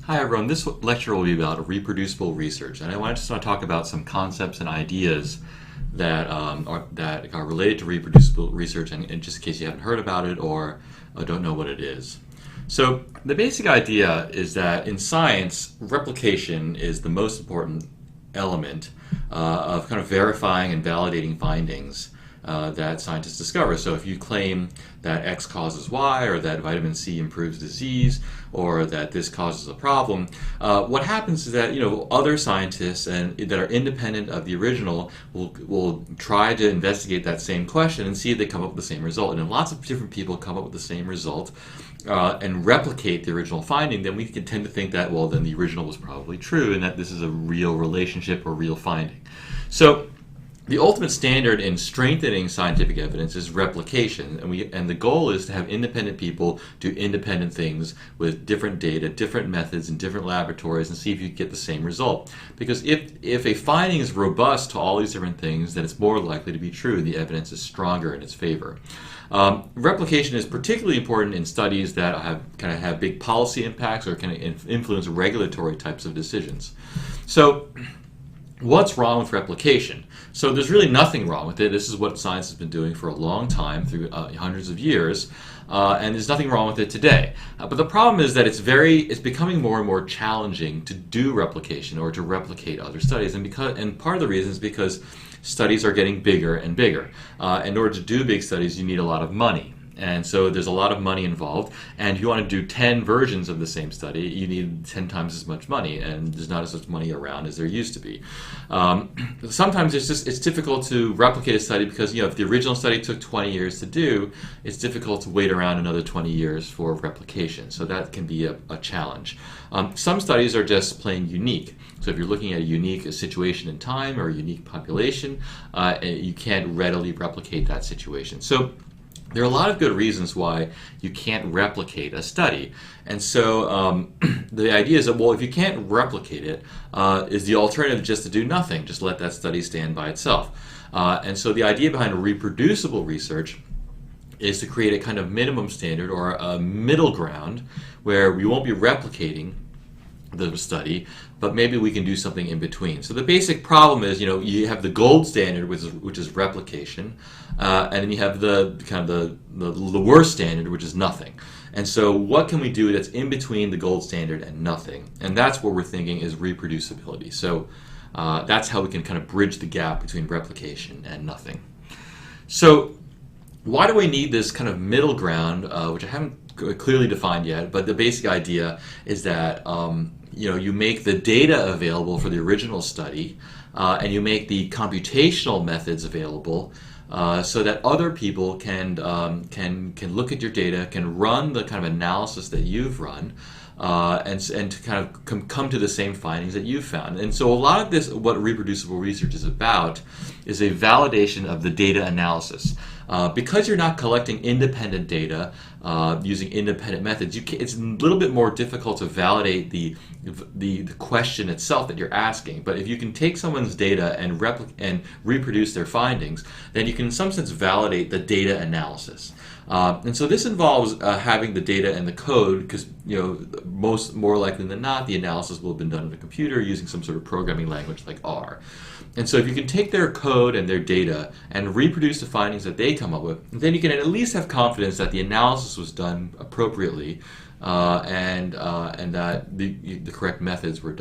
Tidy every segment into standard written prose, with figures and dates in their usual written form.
Hi everyone, this lecture will be about reproducible research, and I wanted to talk about some concepts and ideas that are related to reproducible research, and just in case you haven't heard about it or don't know what it is. So the basic idea is that in science, replication is the most important element of kind of verifying and validating findings that scientists discover. So if you claim that X causes Y, or that vitamin C improves disease, or that this causes a problem, what happens is that other scientists and that are independent of the original will try to investigate that same question and see if they come up with the same result. And if lots of different people come up with the same result and replicate the original finding, then we can tend to think that, well, then the original was probably true and that this is a real relationship or real finding. So the ultimate standard in strengthening scientific evidence is replication, and the goal is to have independent people do independent things with different data, different methods, in different laboratories, and see if you get the same result. Because if a finding is robust to all these different things, then it's more likely to be true, and the evidence is stronger in its favor. Replication is particularly important in studies that have big policy impacts or can influence regulatory types of decisions. So, what's wrong with replication? So there's really nothing wrong with it. This is what science has been doing for a long time, through hundreds of years, and there's nothing wrong with it today. But the problem is that it's becoming more and more challenging to do replication or to replicate other studies, and part of the reason is because studies are getting bigger and bigger. In order to do big studies, you need a lot of money. And so there's a lot of money involved, and if you want to do 10 versions of the same study, you need 10 times as much money, and there's not as much money around as there used to be. Sometimes it's difficult to replicate a study because if the original study took 20 years to do, it's difficult to wait around another 20 years for replication. So that can be a challenge. Some studies are just plain unique. So if you're looking at a unique situation in time or a unique population, you can't readily replicate that situation. So there are a lot of good reasons why you can't replicate a study. And so the idea is that, well, if you can't replicate it, is the alternative just to do nothing, just let that study stand by itself. And so the idea behind reproducible research is to create a kind of minimum standard or a middle ground where we won't be replicating the study, but maybe we can do something in between. So the basic problem is, you have the gold standard, which is replication, and then you have the worst standard, which is nothing. And so what can we do that's in between the gold standard and nothing? And that's what we're thinking is reproducibility. So that's how we can kind of bridge the gap between replication and nothing. So why do we need this kind of middle ground, which I haven't clearly defined yet, but the basic idea is that you make the data available for the original study, and you make the computational methods available so that other people can look at your data, can run the kind of analysis that you've run, and to kind of come to the same findings that you've found. And so a lot of this, what reproducible research is about, is a validation of the data analysis. Because you're not collecting independent data using independent methods, it's a little bit more difficult to validate the question itself that you're asking. But if you can take someone's data and reproduce their findings, then you can in some sense validate the data analysis. And so this involves having the data and the code, because more likely than not, the analysis will have been done on a computer using some sort of programming language like R. And so if you can take their code and their data and reproduce the findings that they come up with, then you can at least have confidence that the analysis was done appropriately, and that the correct methods were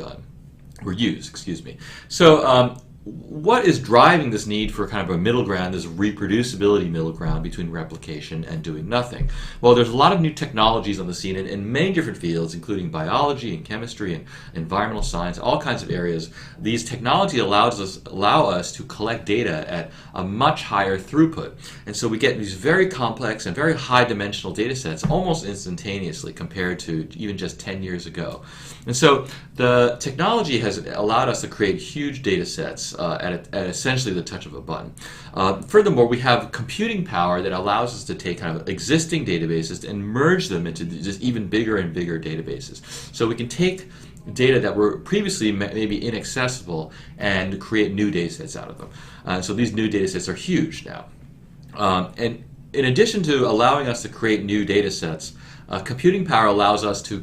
used. Excuse me. So what is driving this need for kind of a middle ground, this reproducibility middle ground between replication and doing nothing? Well, there's a lot of new technologies on the scene in many different fields, including biology and chemistry and environmental science, all kinds of areas. These technologies allow us to collect data at a much higher throughput. And so we get these very complex and very high dimensional data sets almost instantaneously compared to even just 10 years ago. And so the technology has allowed us to create huge data sets at essentially the touch of a button. Furthermore, we have computing power that allows us to take kind of existing databases and merge them into just even bigger and bigger databases. So we can take data that were previously maybe inaccessible and create new data sets out of them. So these new data sets are huge now. And in addition to allowing us to create new data sets, Computing power allows us to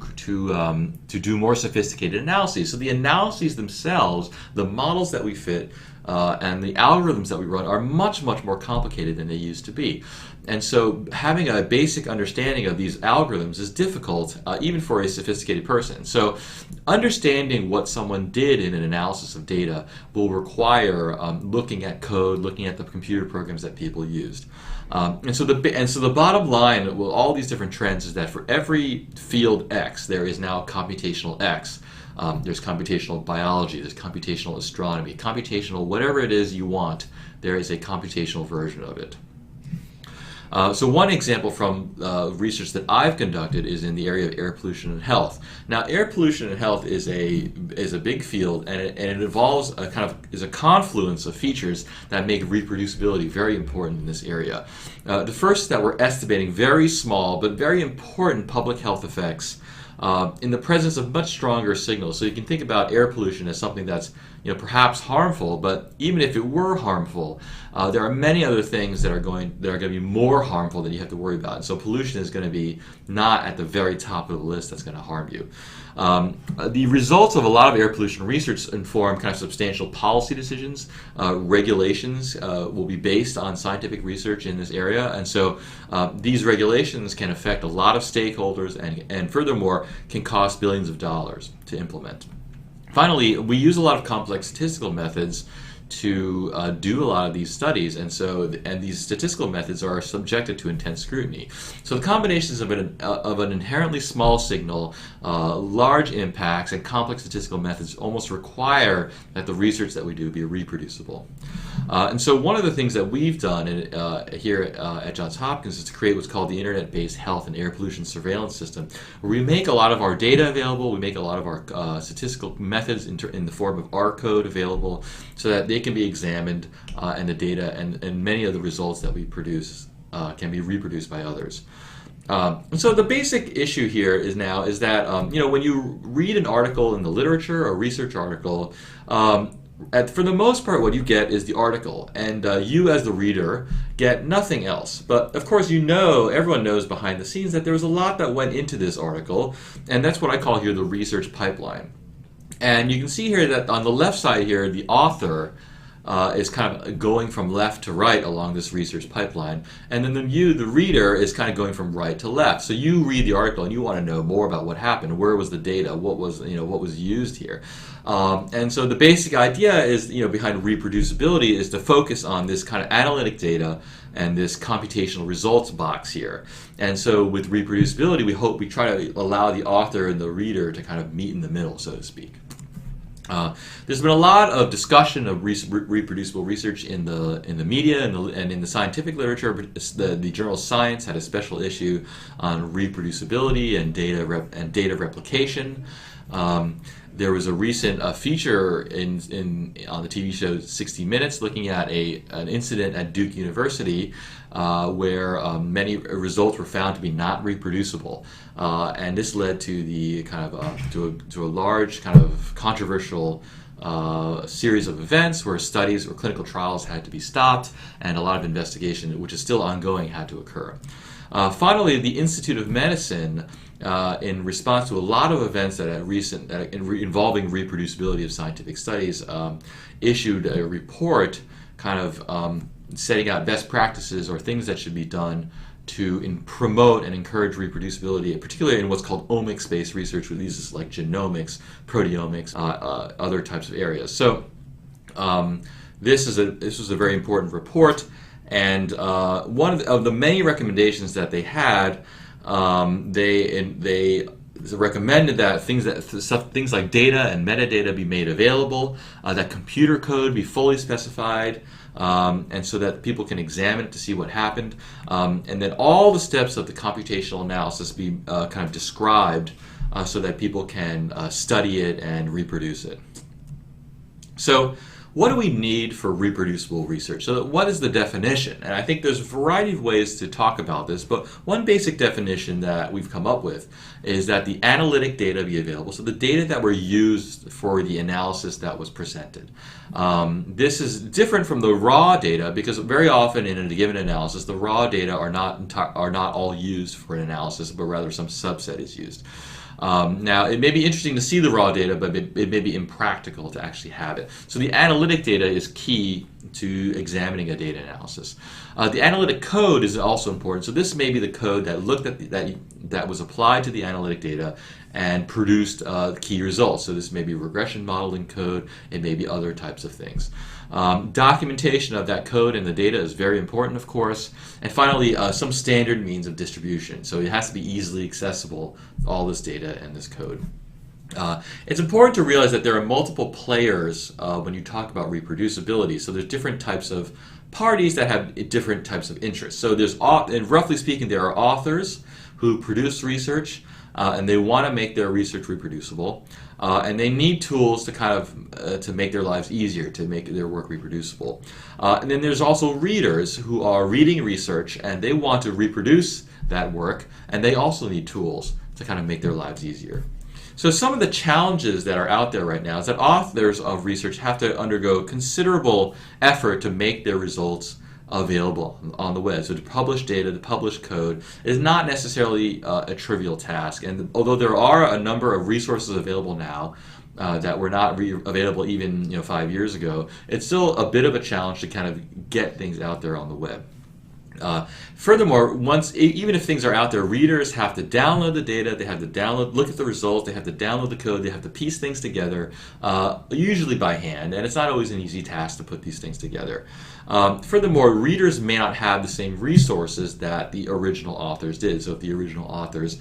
do more sophisticated analyses. So the analyses themselves, the models that we fit, and the algorithms that we run are much, much more complicated than they used to be. And so having a basic understanding of these algorithms is difficult, even for a sophisticated person. So understanding what someone did in an analysis of data will require looking at code, looking at the computer programs that people used. And so the bottom line with all these different trends is that for every field X, there is now computational X. There's computational biology, there's computational astronomy, computational whatever it is you want, there is a computational version of it. So one example from research that I've conducted is in the area of air pollution and health. Now, air pollution and health is a big field, and it involves a confluence of features that make reproducibility very important in this area. The first is that we're estimating very small but very important public health effects in the presence of much stronger signals. So you can think about air pollution as something that's perhaps harmful, but even if it were harmful, there are many other things that are going to be more harmful that you have to worry about. And so pollution is going to be not at the very top of the list that's going to harm you. The results of a lot of air pollution research inform kind of substantial policy decisions. Regulations will be based on scientific research in this area, and so these regulations can affect a lot of stakeholders and furthermore can cost billions of dollars to implement. Finally, we use a lot of complex statistical methods to do a lot of these studies, and these statistical methods are subjected to intense scrutiny. So the combinations of an inherently small signal, large impacts, and complex statistical methods almost require that the research that we do be reproducible. And so one of the things that we've done here at Johns Hopkins is to create what's called the Internet-Based Health and Air Pollution Surveillance System, where we make a lot of our data available, we make a lot of our statistical methods in the form of R code available, so that they can be examined and the data and many of the results that we produce can be reproduced by others. And so the basic issue here is that when you read an article in the literature, a research article, for the most part what you get is the article, and you as the reader get nothing else. But of course everyone knows behind the scenes that there was a lot that went into this article, and that's what I call here the research pipeline. And you can see here that on the left side here, the author is kind of going from left to right along this research pipeline, and then the reader, is kind of going from right to left. So you read the article and you want to know more about what happened, where was the data, what was used here, and so the basic idea is behind reproducibility is to focus on this kind of analytic data and this computational results box here. And so with reproducibility, we try to allow the author and the reader to kind of meet in the middle, so to speak. There's been a lot of discussion of reproducible research in the media and in the scientific literature. The journal Science had a special issue on reproducibility and data replication. There was a recent feature on the TV show 60 Minutes looking at an incident at Duke University where many results were found to be not reproducible, and this led to the kind of to a large kind of controversial series of events where studies or clinical trials had to be stopped, and a lot of investigation, which is still ongoing, had to occur. Finally, the Institute of Medicine, in response to a lot of events that involving reproducibility of scientific studies, issued a report kind of setting out best practices or things that should be done to promote and encourage reproducibility, particularly in what's called omics-based research, with these like genomics, proteomics, other types of areas. So this was a very important report, and one of the many recommendations that they had, they recommended that things like data and metadata be made available, that computer code be fully specified, and so that people can examine it to see what happened, and that all the steps of the computational analysis be kind of described so that people can study it and reproduce it. So what do we need for reproducible research? So what is the definition? And I think there's a variety of ways to talk about this, but one basic definition that we've come up with is that the analytic data be available, so the data that were used for the analysis that was presented. This is different from the raw data because very often in a given analysis, the raw data are not all used for an analysis, but rather some subset is used. Now, it may be interesting to see the raw data, but it may be impractical to actually have it. So the analytic data is key to examining a data analysis. The analytic code is also important. So this may be the code that looked at that was applied to the analytic data and produced key results. So this may be regression modeling code. It may be other types of things. Documentation of that code and the data is very important, of course. And finally, some standard means of distribution. So it has to be easily accessible, all this data and this code. It's important to realize that there are multiple players when you talk about reproducibility. So there's different types of parties that have different types of interests. So there's, and roughly speaking, there are authors who produce research and they want to make their research reproducible, and they need tools to kind of to make their lives easier, to make their work reproducible. And then there's also readers who are reading research and they want to reproduce that work, and they also need tools to kind of make their lives easier. So some of the challenges that are out there right now is that authors of research have to undergo considerable effort to make their results available on the web. So to publish data, to publish code is not necessarily a trivial task. And although there are a number of resources available now that were not available even 5 years ago, it's still a bit of a challenge to kind of get things out there on the web. Furthermore, even if things are out there, readers have to download the data, they have to look at the results, they have to download the code, they have to piece things together, usually by hand, and it's not always an easy task to put these things together. Furthermore, readers may not have the same resources that the original authors did. So if the original authors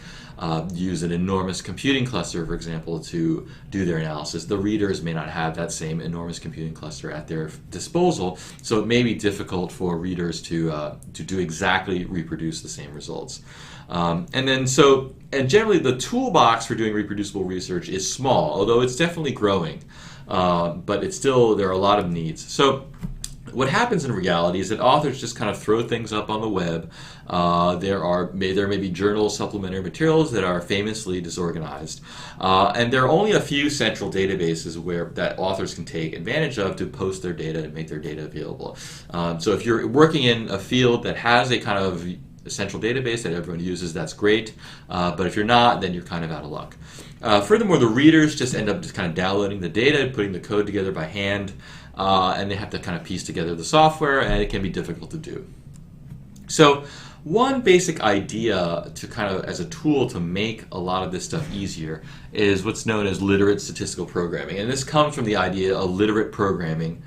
use an enormous computing cluster, for example, to do their analysis, the readers may not have that same enormous computing cluster at their disposal, so it may be difficult for readers to do exactly reproduce the same results. And generally the toolbox for doing reproducible research is small, although it's definitely growing, but there are a lot of needs. So what happens in reality is that authors just kind of throw things up on the web. There may be journal supplementary materials that are famously disorganized, and there are only a few central databases that authors can take advantage of to post their data and make their data available. So if you're working in a field that has a kind of central database that everyone uses, that's great. But if you're not, then you're kind of out of luck. Furthermore, the readers just end up just kind of downloading the data, putting the code together by hand, and they have to kind of piece together the software, and it can be difficult to do. So one basic idea to kind of as a tool to make a lot of this stuff easier is what's known as literate statistical programming. And this comes from the idea of literate programming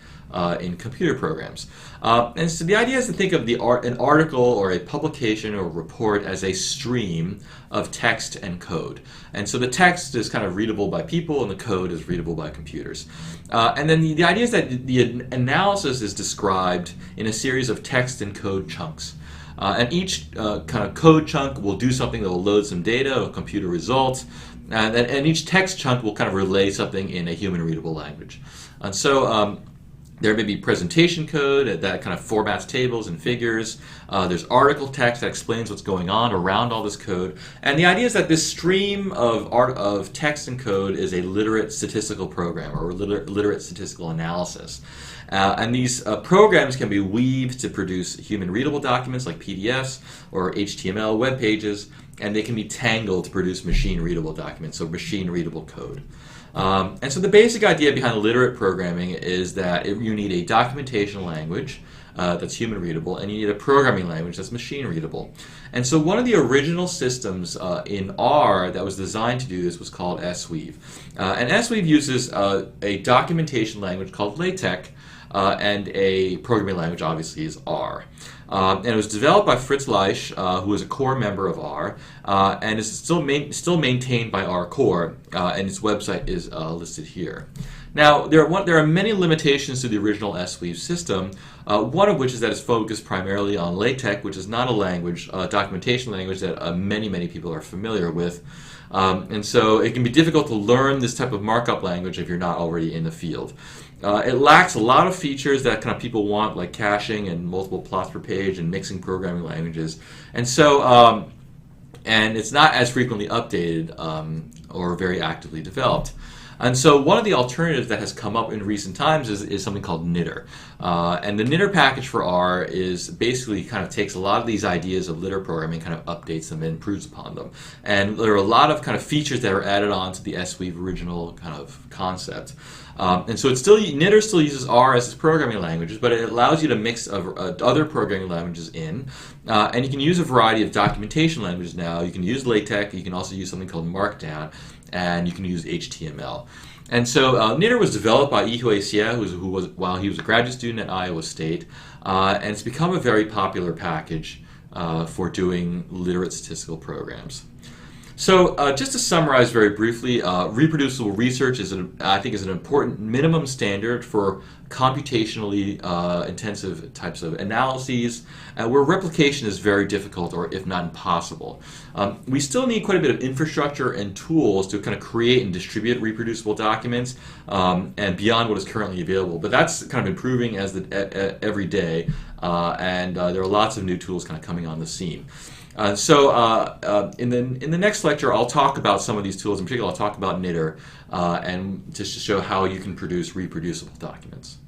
in computer programs. And so the idea is to think of an article or a publication or a report as a stream of text and code. And so the text is kind of readable by people and the code is readable by computers. And then the idea is that the analysis is described in a series of text and code chunks. And each kind of code chunk will do something that will load some data, a computer result, and each text chunk will kind of relay something in a human readable language. And so there may be presentation code that kind of formats tables and figures. There's article text that explains what's going on around all this code. And the idea is that this stream of text and code is a literate statistical program or literate statistical analysis. And these programs can be weaved to produce human readable documents like PDFs or HTML web pages, and they can be tangled to produce machine readable documents, so machine readable code. And so the basic idea behind literate programming is that you need a documentation language that's human readable, and you need a programming language that's machine readable. And so one of the original systems in R that was designed to do this was called SWeave. And SWeave uses a documentation language called LaTeX, and a programming language obviously is R. And it was developed by Fritz Leisch, who is a core member of R, and is still maintained by R Core, and its website is listed here. Now, there are many limitations to the original SWeave system, one of which is that it's focused primarily on LaTeX, which is not a language, documentation language that many people are familiar with. And so it can be difficult to learn this type of markup language if you're not already in the field. It lacks a lot of features that kind of people want, like caching and multiple plots per page and mixing programming languages. And so, and it's not as frequently updated or very actively developed. And so one of the alternatives that has come up in recent times is something called knitr. And the knitr package for R is basically kind of takes a lot of these ideas of litter programming, kind of updates them and improves upon them. And there are a lot of kind of features that are added on to the SWeave original kind of concept. And so it's still, knitr still uses R as its programming languages, but it allows you to mix other programming languages in. And you can use a variety of documentation languages now. You can use LaTeX, you can also use something called Markdown, and you can use HTML. And so knitr was developed by Ihue Xie, who was while he was a graduate student at Iowa State, and it's become a very popular package for doing literate statistical programs. So just to summarize very briefly, reproducible research is, I think, is an important minimum standard for computationally intensive types of analyses, where replication is very difficult or if not impossible. We still need quite a bit of infrastructure and tools to kind of create and distribute reproducible documents and beyond what is currently available. But that's kind of improving as every day, and there are lots of new tools kind of coming on the scene. So in the next lecture, I'll talk about some of these tools. In particular, I'll talk about knitr and just to show how you can produce reproducible documents.